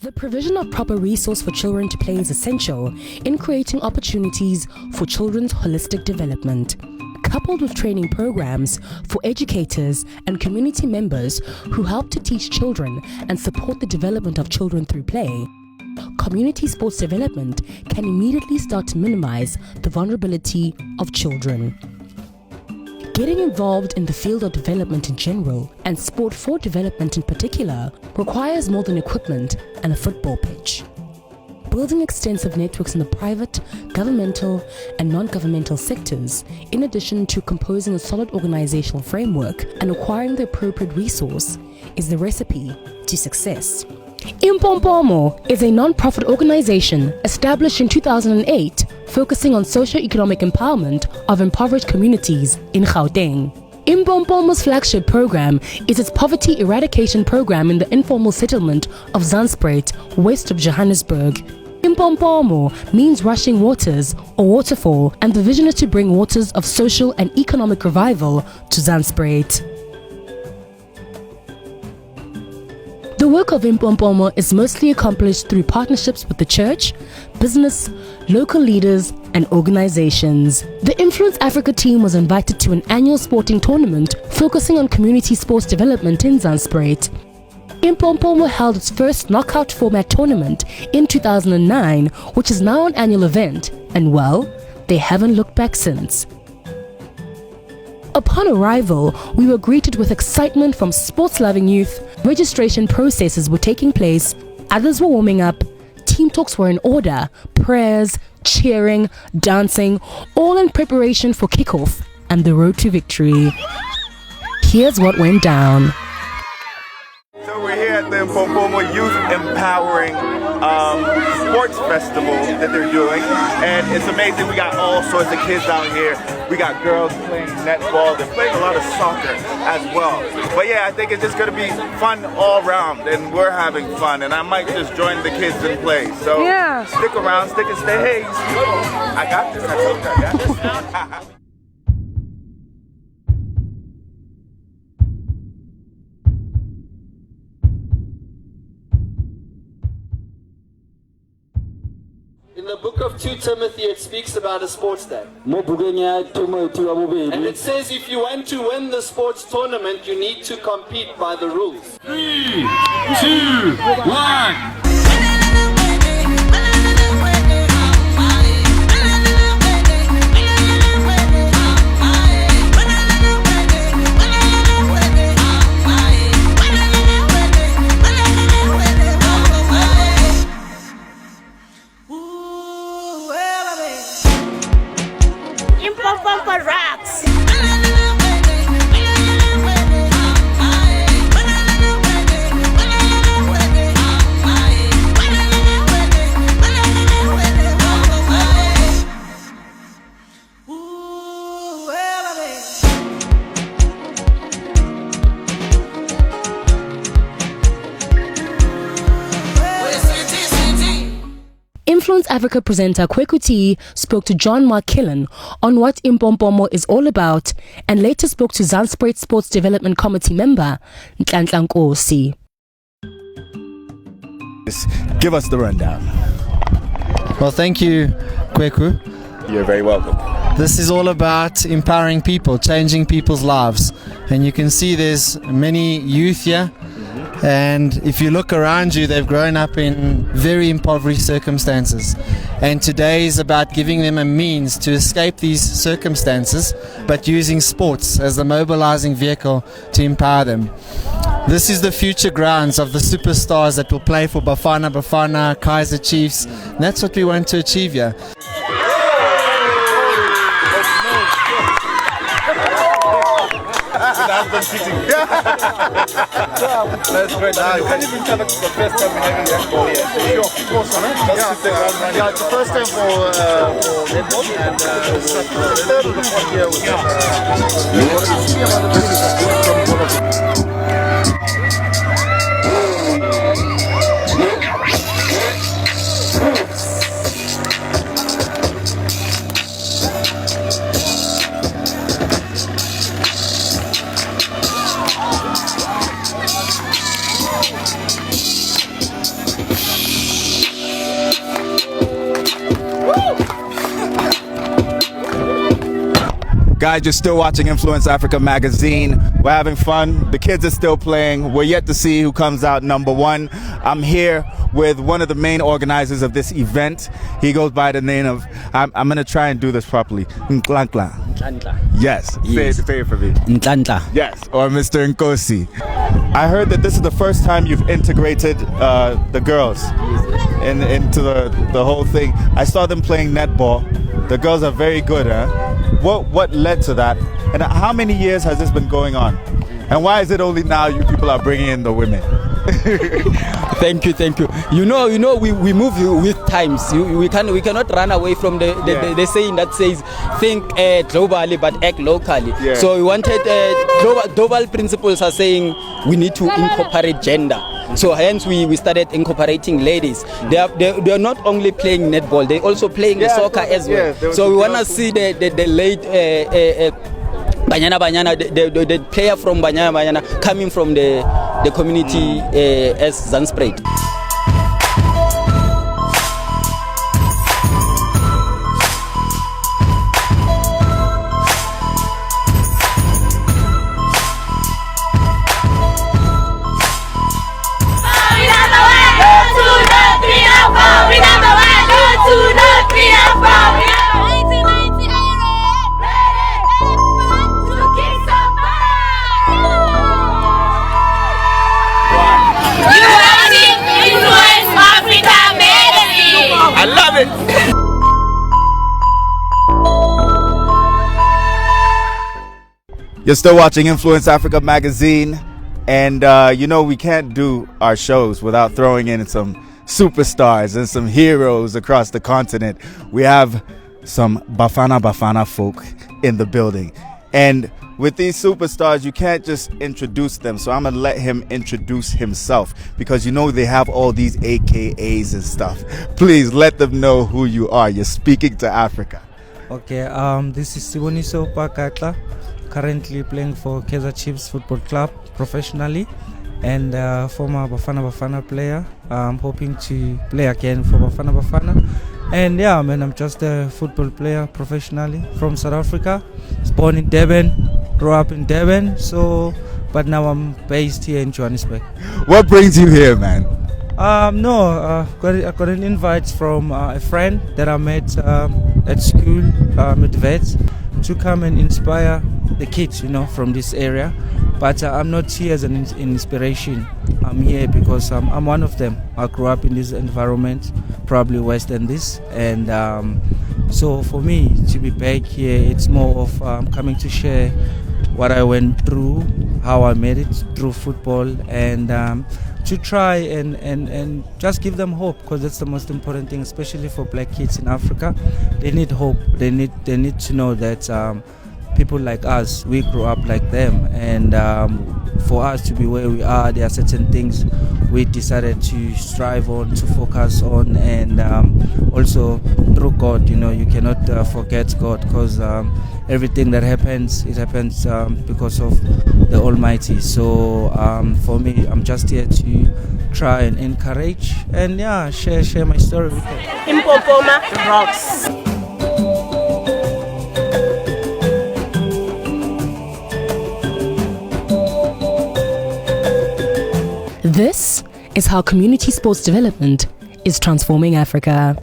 The provision of proper resource for children to play is essential in creating opportunities for children's holistic development. Coupled with training programs for educators and community members who help to teach children and support the development of children through play, community sports development can immediately start to minimize the vulnerability of children. Getting involved in the field of development in general, and sport for development in particular, requires more than equipment and a football pitch. Building extensive networks in the private, governmental, and non-governmental sectors, in addition to composing a solid organizational framework and acquiring the appropriate resource, is the recipe to success. Impompomo is a non-profit organization established in 2008 focusing on socio-economic empowerment of impoverished communities in Gauteng. Impompomo's flagship program is its poverty eradication program in the informal settlement of Zandspruit, west of Johannesburg. Impompomo means rushing waters or waterfall, and the vision is to bring waters of social and economic revival to Zandspruit. The work of Impompomo is mostly accomplished through partnerships with the church, business, local leaders, and organizations. The Influence Africa team was invited to an annual sporting tournament focusing on community sports development in Zandspruit. Impompomo held its first knockout format tournament in 2009, which is now an annual event, and well, they haven't looked back since. Upon arrival, we were greeted with excitement from sports-loving youth. Registration processes were taking place, others were warming up, team talks were in order, prayers, cheering, dancing, all in preparation for kickoff and the road to victory. Here's what went down. So we're here at the Impompomo Youth Empowering Sports Festival that they're doing, and it's amazing. We got all sorts of kids out here. We got girls playing netball. They're playing a lot of soccer as well. But yeah, I think it's just going to be fun all around, and we're having fun, and I might just join the kids and play. So yeah, stick around, stick and stay. Hey, I got this. I told you I got this. In the book of 2 Timothy, it speaks about a sports day. And it says if you want to win the sports tournament, you need to compete by the rules. 3, 2, 1. Impompomo rocks. Influence Africa presenter Kweku T spoke to John Mark Killen on what Impompomo is all about, and later spoke to Zandspruit Sports Development Committee member Nhlanhla Nkosi. Give us the rundown. Well, thank you, Kweku. You're very welcome. This is all about empowering people, changing people's lives. And you can see there's many youth here. And if you look around you, they've grown up in very impoverished circumstances. And today is about giving them a means to escape these circumstances, but using sports as the mobilizing vehicle to empower them. This is the future grounds of the superstars that will play for Bafana Bafana, Kaizer Chiefs. And that's what we want to achieve here. That's great. You can't even tell it's the first time we're having netball here. Sure, of course, yeah, it's the first time for netball, and it's the third or the fourth year with Guys, you're still watching Influence Africa magazine. We're having fun. The kids are still playing. We're yet to see who comes out number one. I'm here with one of the main organizers of this event. He goes by the name of, I'm going to try and do this properly, Ntlantla. Yes. Say it for me. Ntlantla. Yes, or Mr. Nkosi. I heard that this is the first time you've integrated the girls into the whole thing. I saw them playing netball. The girls are very good, huh? What led to that? And how many years has this been going on? And why is it only now you people are bringing in the women? Thank you. You know, we move with times. We cannot run away from the saying that says think globally but act locally. Yeah. So we wanted global principles are saying we need to incorporate gender. So hence we started incorporating ladies. They are not only playing netball, they also playing soccer as well. So we want to see the late Banyana, the player from Banyana coming from the community as Zanspruit. I love it. You're still watching Influence Africa magazine, and you know we can't do our shows without throwing in some superstars and some heroes across the continent. We have some Bafana folk in the building, and with these superstars, you can't just introduce them. So I'm going to let him introduce himself because you know they have all these AKAs and stuff. Please let them know who you are. You're speaking to Africa. Okay, this is Siboniso Pakatla, currently playing for Kaizer Chiefs Football Club professionally and former Bafana player. I'm hoping to play again for Bafana. And yeah, man, I'm just a football player professionally from South Africa. I was born in Durban, grew up in Durban, but now I'm based here in Johannesburg. What brings you here, man? I got an invite from a friend that I met at school, at Vets, to come and inspire the kids, from this area. But I'm not here as an inspiration. I'm here because I'm one of them. I grew up in this environment, probably worse than this. And so for me to be back here, it's more of coming to share what I went through, how I made it through football, and to try and just give them hope, because that's the most important thing, especially for black kids in Africa. They need hope. They need to know that people like us, we grew up like them, and for us to be where we are, there are certain things we decided to strive on, to focus on, and also through God. You cannot forget God, because everything that happens, it happens because of the Almighty. So for me, I'm just here to try and encourage and share my story with them. Impopoma rocks. This is how community sports development is transforming Africa.